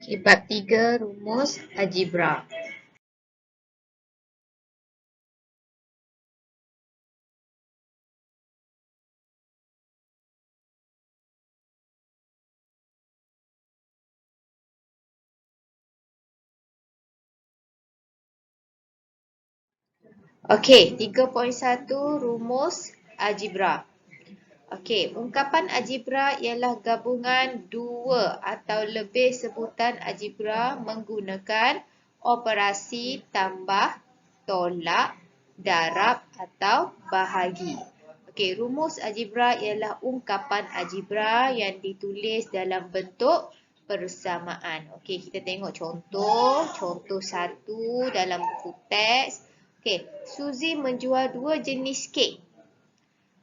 Okay, bab 3 rumus algebra. Okey, 3.1 rumus algebra. Okey, ungkapan algebra ialah gabungan dua atau lebih sebutan algebra menggunakan operasi tambah, tolak, darab atau bahagi. Okey, rumus algebra ialah ungkapan algebra yang ditulis dalam bentuk persamaan. Okey, kita tengok contoh satu dalam buku teks. Okey, Suzy menjual dua jenis kek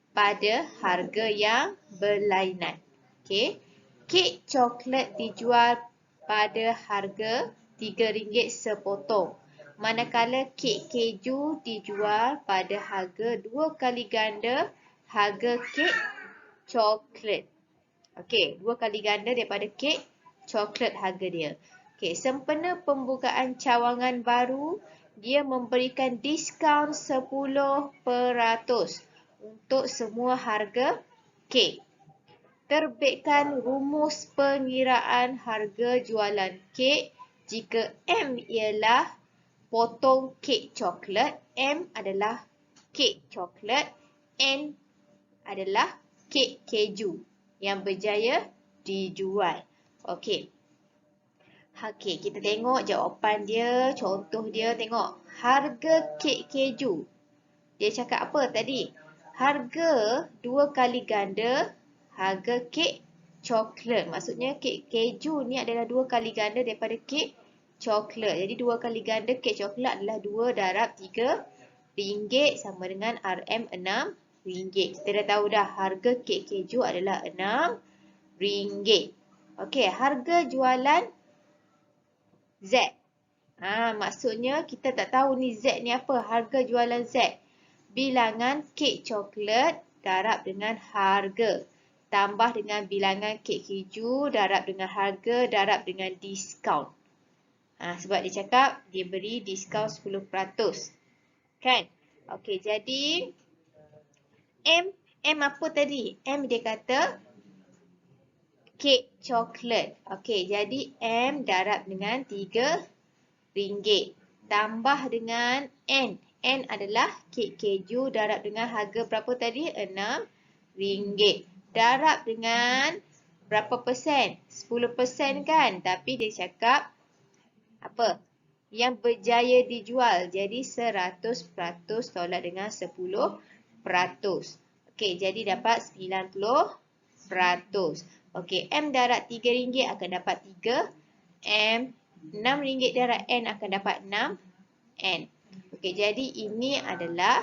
pada harga yang berlainan. Okey, kek coklat dijual pada harga RM3 sepotong. Manakala kek keju dijual pada harga 2 kali ganda harga kek coklat. Okey, 2 kali ganda daripada kek coklat harga dia. Okey, sempena pembukaan cawangan baru, dia memberikan diskaun 10% untuk semua harga kek. Terbitkan rumus pengiraan harga jualan kek jika M ialah potong kek coklat, M adalah kek coklat, N adalah kek keju yang berjaya dijual. Okey. Okey, kita tengok jawapan dia, contoh dia, tengok. Harga kek keju. Dia cakap apa tadi? Harga 2 kali ganda harga kek coklat. Maksudnya kek keju ni adalah 2 kali ganda daripada kek coklat. Jadi 2 kali ganda kek coklat adalah 2 darab 3 ringgit sama dengan RM6. Kita dah tahu dah harga kek keju adalah RM6. Okey, harga jualan Z. Maksudnya kita tak tahu ni Z ni apa. Harga jualan Z. Bilangan kek coklat darab dengan harga. Tambah dengan bilangan kek keju darab dengan harga darab dengan diskaun. Sebab dia cakap dia beri diskaun 10%. Kan? Okey, jadi M apa tadi? M dia kata kek coklat. Okey, jadi M darab dengan RM3. Tambah dengan N. N adalah kek keju darab dengan harga berapa tadi? RM6. Darab dengan berapa persen? 10% kan? Tapi dia cakap apa? Yang berjaya dijual. Jadi 100% tolak dengan 10%. Okey, jadi dapat 90%. Okey, M darab RM3 akan dapat 3. M RM6 darab N akan dapat 6N. Okey, jadi ini adalah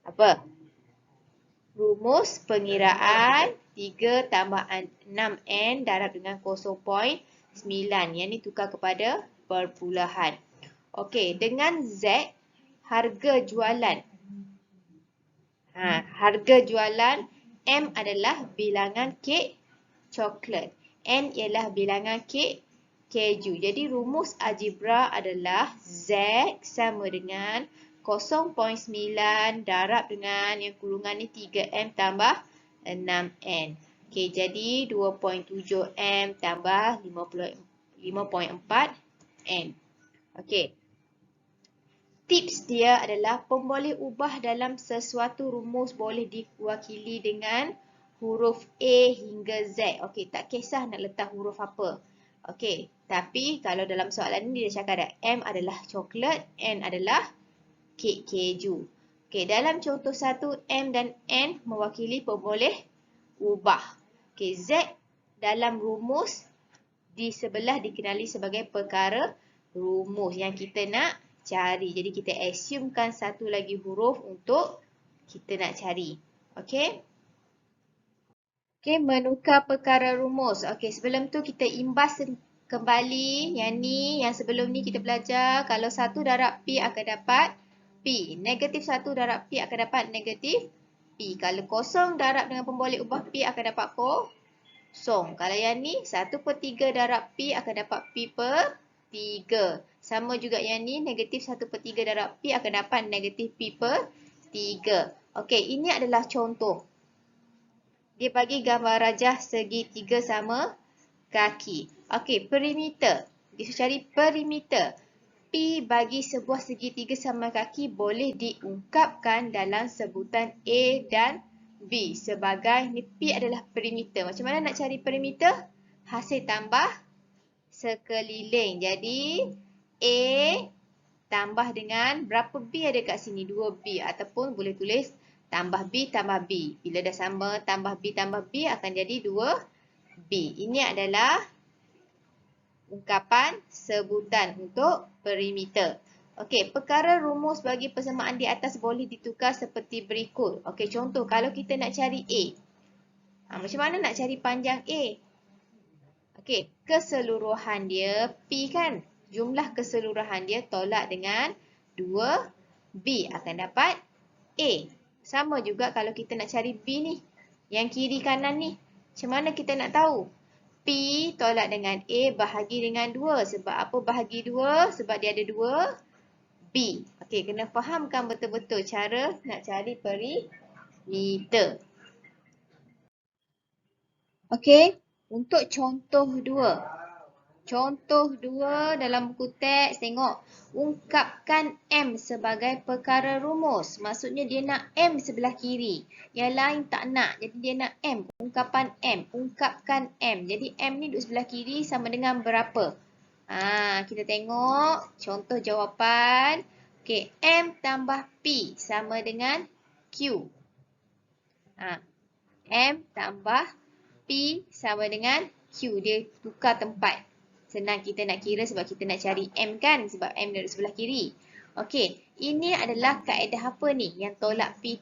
apa? Rumus pengiraan 3 tambah 6N darab dengan 0.9. Yang ni tukar kepada perpuluhan. Okey, dengan Z, harga jualan. Harga jualan M adalah bilangan kek coklat. N ialah bilangan kek keju. Jadi rumus algebra adalah Z sama dengan 0.9 darab dengan yang kurungan ni 3M tambah 6N. Okey, jadi 2.7M tambah 5.4N. Okey. Tips dia adalah pemboleh ubah dalam sesuatu rumus boleh diwakili dengan huruf A hingga Z. Okey, tak kisah nak letak huruf apa. Okey, tapi kalau dalam soalan ni dia cakap ada M adalah coklat, N adalah kek keju. Okey, dalam contoh satu, M dan N mewakili pemboleh ubah. Okey, Z dalam rumus di sebelah dikenali sebagai perkara rumus yang kita nak cari. Jadi kita assumekan satu lagi huruf untuk kita nak cari. Okey. Okey, menukar perkara rumus. Okey, sebelum tu kita imbas kembali yang ni, yang sebelum ni kita belajar kalau 1 darab P akan dapat P. Negatif 1 darab P akan dapat negatif P. Kalau kosong darab dengan pemboleh ubah P akan dapat kosong. Kalau yang ni 1/3 darab P akan dapat P per 3. Sama juga yang ni negatif 1/3 darab P akan dapat negatif P per 3. Okey, ini adalah contoh. Dia bagi gambar rajah segitiga sama kaki. Okey, perimeter. Dia cari perimeter. P bagi sebuah segitiga sama kaki boleh diungkapkan dalam sebutan A dan B sebagai ni P adalah perimeter. Macam mana nak cari perimeter? Hasil tambah sekeliling. Jadi A tambah dengan berapa B ada kat sini? 2B ataupun boleh tulis tambah B tambah B. Bila dah sama tambah B akan jadi 2B. Ini adalah ungkapan sebutan untuk perimeter. Okey, perkara rumus bagi persamaan di atas boleh ditukar seperti berikut. Okey, contoh kalau kita nak cari A. Macam mana nak cari panjang A? Okey, keseluruhan dia P kan? Jumlah keseluruhan dia tolak dengan 2B akan dapat A. Sama juga kalau kita nak cari B ni. Yang kiri kanan ni. Macam mana kita nak tahu? P tolak dengan A bahagi dengan 2. Sebab apa bahagi 2? Sebab dia ada 2B. Okey, kena fahamkan betul-betul cara nak cari perimeter. Okey, untuk contoh 2. Contoh 2 dalam buku teks, tengok. Ungkapkan M sebagai perkara rumus. Maksudnya dia nak M sebelah kiri. Yang lain tak nak. Jadi dia nak M. Ungkapan M. Ungkapkan M. Jadi M ni duduk sebelah kiri sama dengan berapa? Kita tengok contoh jawapan. Okey, M tambah P sama dengan Q. M tambah P sama dengan Q. Dia tukar tempat. Senang kita nak kira sebab kita nak cari M kan. Sebab M duduk sebelah kiri. Okey, ini adalah kaedah apa ni? Yang tolak P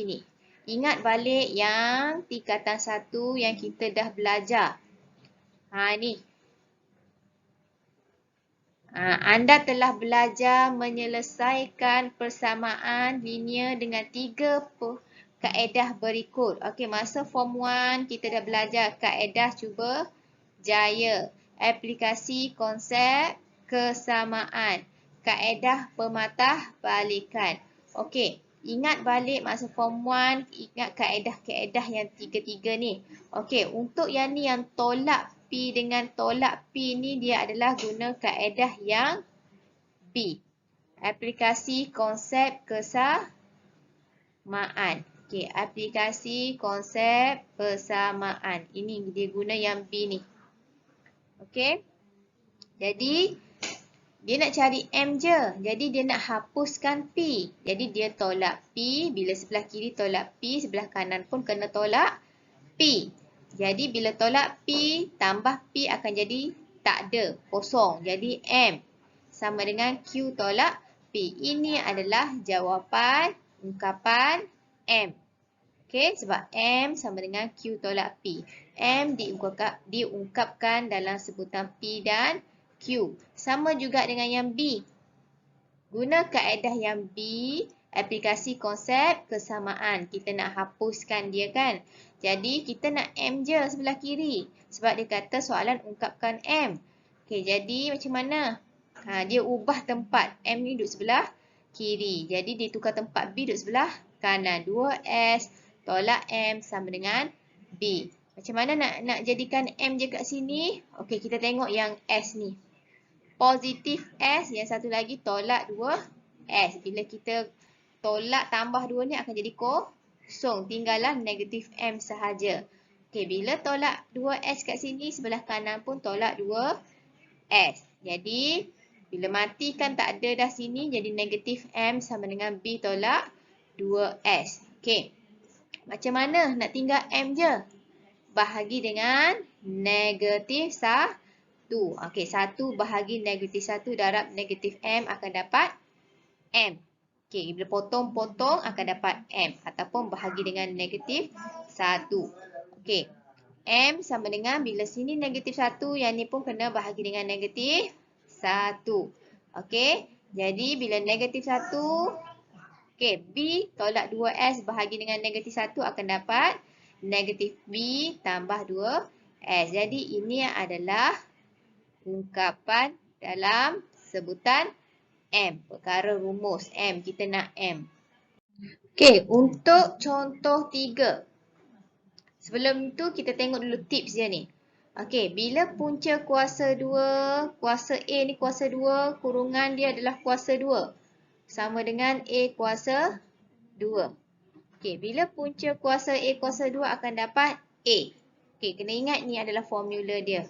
ni. Ingat balik yang tingkatan 1 yang kita dah belajar. Ni. Anda telah belajar menyelesaikan persamaan linear dengan 3 kaedah berikut. Okey, masa form 1 kita dah belajar kaedah cuba jaya. Aplikasi konsep kesamaan. Kaedah pematah balikan. Okey, ingat balik masa form 1, ingat kaedah-kaedah yang tiga-tiga ni. Okey, untuk yang ni yang tolak P dengan tolak P ni dia adalah guna kaedah yang B. Aplikasi konsep kesamaan. Okey, aplikasi konsep persamaan. Ini dia guna yang B ni. Okey. Jadi dia nak cari M je. Jadi dia nak hapuskan P. Jadi dia tolak P. Bila sebelah kiri tolak P, sebelah kanan pun kena tolak P. Jadi bila tolak P tambah P akan jadi tak ada, kosong. Jadi M sama dengan Q tolak P. Ini adalah jawapan ungkapan M. Okey, sebab M sama dengan Q tolak P. M diungkapkan dalam sebutan P dan Q. Sama juga dengan yang B. Guna kaedah yang B, aplikasi konsep kesamaan. Kita nak hapuskan dia kan. Jadi kita nak M je sebelah kiri. Sebab dia kata soalan ungkapkan M. Okey, jadi macam mana? Dia ubah tempat. M ni duduk sebelah kiri. Jadi dia tukar tempat B duduk sebelah kanan. 2S tolak M sama dengan B. Macam mana nak jadikan M je kat sini? Okey, kita tengok yang S ni. Positif S, yang satu lagi tolak 2S. Bila kita tolak tambah 2 ni akan jadi kosong. Tinggallah negatif M sahaja. Okey, bila tolak 2S kat sini, sebelah kanan pun tolak 2S. Jadi, bila matikan tak ada dah sini, jadi negatif M sama dengan B tolak 2S. Okey. Macam mana nak tinggal M je? Bahagi dengan negatif 1. Okey, 1 bahagi negatif 1 darab negatif M akan dapat M. Okey, bila potong-potong akan dapat M. Ataupun bahagi dengan negatif 1. Okey, M sama dengan bila sini negatif 1, yang ni pun kena bahagi dengan negatif 1. Okey, jadi bila negatif 1, okey, B tolak 2S bahagi dengan negatif 1 akan dapat negatif B tambah 2 S. Jadi ini adalah ungkapan dalam sebutan M. Perkara rumus M. Kita nak M. Okey, untuk contoh 3. Sebelum tu kita tengok dulu tips dia ni. Okey, bila punca kuasa 2, kuasa A ni kuasa 2, kurungan dia adalah kuasa 2. Sama dengan A kuasa 2. Okey, bila punca kuasa A kuasa 2 akan dapat A. Okey, kena ingat ni adalah formula dia.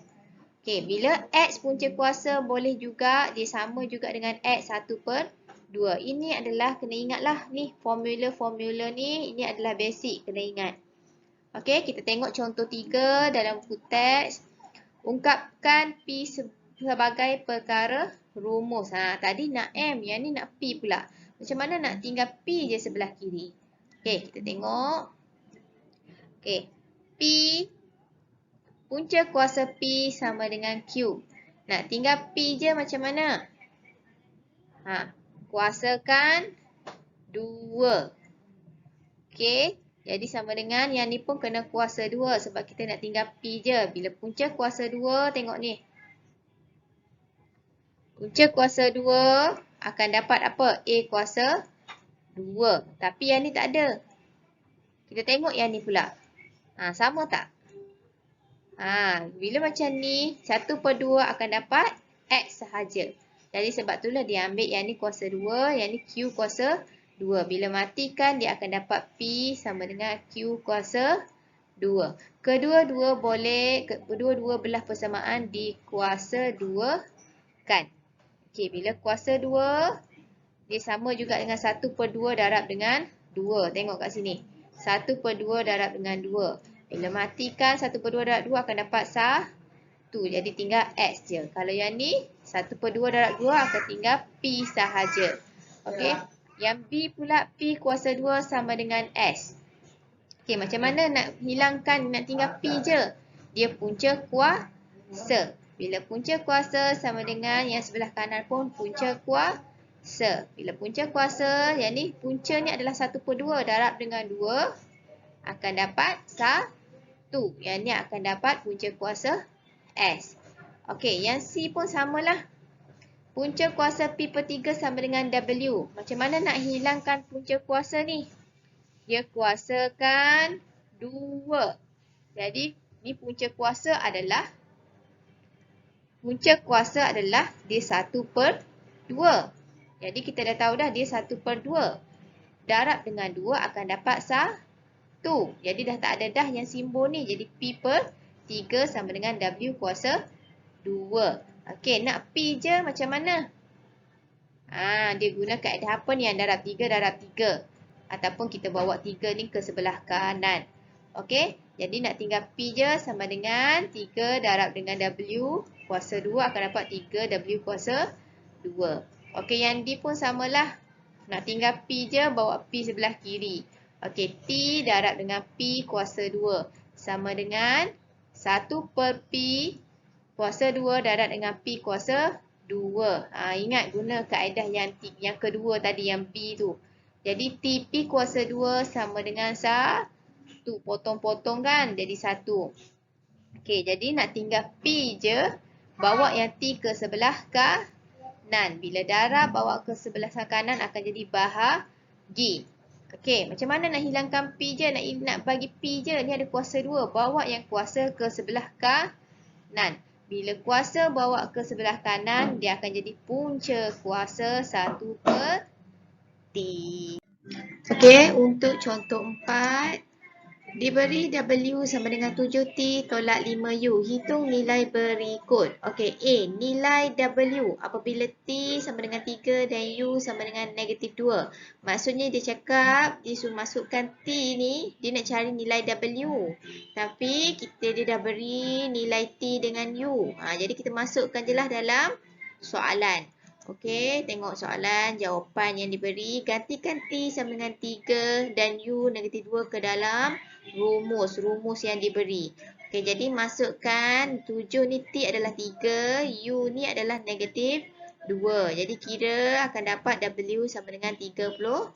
Okey, bila X punca kuasa boleh juga, dia sama juga dengan X 1/2. Ini adalah, kena ingatlah ni, formula-formula ni, ini adalah basic, kena ingat. Okey, kita tengok contoh 3 dalam buku teks. Ungkapkan P sebagai perkara rumus. Tadi nak M, yang ni nak P pula. Macam mana nak tinggal P je sebelah kiri? Okey, kita tengok. Okey, P, punca kuasa P sama dengan Q. Nak tinggal P je macam mana? Kuasakan 2. Okey. Jadi sama dengan yang ni pun kena kuasa 2 sebab kita nak tinggal P je. Bila punca kuasa 2, tengok ni. Punca kuasa 2 akan dapat apa? A kuasa 2. Tapi yang ni tak ada. Kita tengok yang ni pula. Sama tak? Bila macam ni, 1/2 akan dapat X sahaja. Jadi sebab itulah dia ambil yang ni kuasa 2, yang ni Q kuasa 2. Bila matikan, dia akan dapat P sama dengan Q kuasa 2. Kedua-dua belah persamaan dikuasa 2 kan. Okey, bila kuasa 2, dia sama juga dengan 1/2 darab dengan 2. Tengok kat sini. 1/2 darab dengan 2. Bila matikan 1/2 darab 2 akan dapat 1. Jadi tinggal X je. Kalau yang ni 1/2 darab 2 akan tinggal P sahaja. Okey. Yang B pula P kuasa 2 sama dengan S. Okey, macam mana nak hilangkan, nak tinggal P je? Dia punca kuasa. Bila punca kuasa sama dengan yang sebelah kanan pun punca kuasa. Bila punca kuasa, yang ni punca ni adalah 1/2 darab dengan 2 akan dapat 1. Yang ni akan dapat punca kuasa S. Okey, yang C pun samalah. Punca kuasa P/3 sama dengan W. Macam mana nak hilangkan punca kuasa ni? Dia kuasakan 2. Jadi, ni punca kuasa adalah dia 1/2. Jadi, kita dah tahu dah dia 1/2. Darab dengan 2 akan dapat 1. Jadi, dah tak ada dah yang simbol ni. Jadi, P/3 sama dengan W kuasa 2. Okey, nak P je macam mana? Dia guna kaedah apa ni? Yang darab 3 darab 3. Ataupun kita bawa 3 ni ke sebelah kanan. Okey, jadi nak tinggal P je sama dengan 3 darab dengan W kuasa 2 akan dapat 3W kuasa 2. Okey, yang D pun samalah. Nak tinggal P je, bawa P sebelah kiri. Okey, T darab dengan P kuasa 2 sama dengan 1/P kuasa 2 darab dengan P kuasa 2. Ingat guna kaedah yang kedua tadi, yang B tu. Jadi TP kuasa 2 sama dengan 1. Potong-potong kan, jadi 1. Okey, jadi nak tinggal P je, bawa yang T ke sebelah kanan. Bila darab bawa ke sebelah kanan akan jadi bahagi. Okey, macam mana nak hilangkan P je, nak bagi P je. Ni ada kuasa 2, bawa yang kuasa ke sebelah kanan. Bila kuasa bawa ke sebelah kanan, dia akan jadi punca kuasa 1/T. Okey, untuk contoh 4. Diberi W sama dengan 7T tolak 5U. Hitung nilai berikut. Okey, A. Nilai W apabila T sama dengan 3 dan U sama dengan -2. Maksudnya dia cakap, dia suruh masukkan T ni, dia nak cari nilai W. Tapi dia dah beri nilai T dengan U. Jadi kita masukkan je lah dalam soalan. Okey, tengok soalan, jawapan yang diberi. Gantikan T sama dengan 3 dan U -2 ke dalam rumus yang diberi. Okey, jadi masukkan 7 ni T adalah 3, U ni adalah -2. Jadi kira akan dapat W sama dengan 31.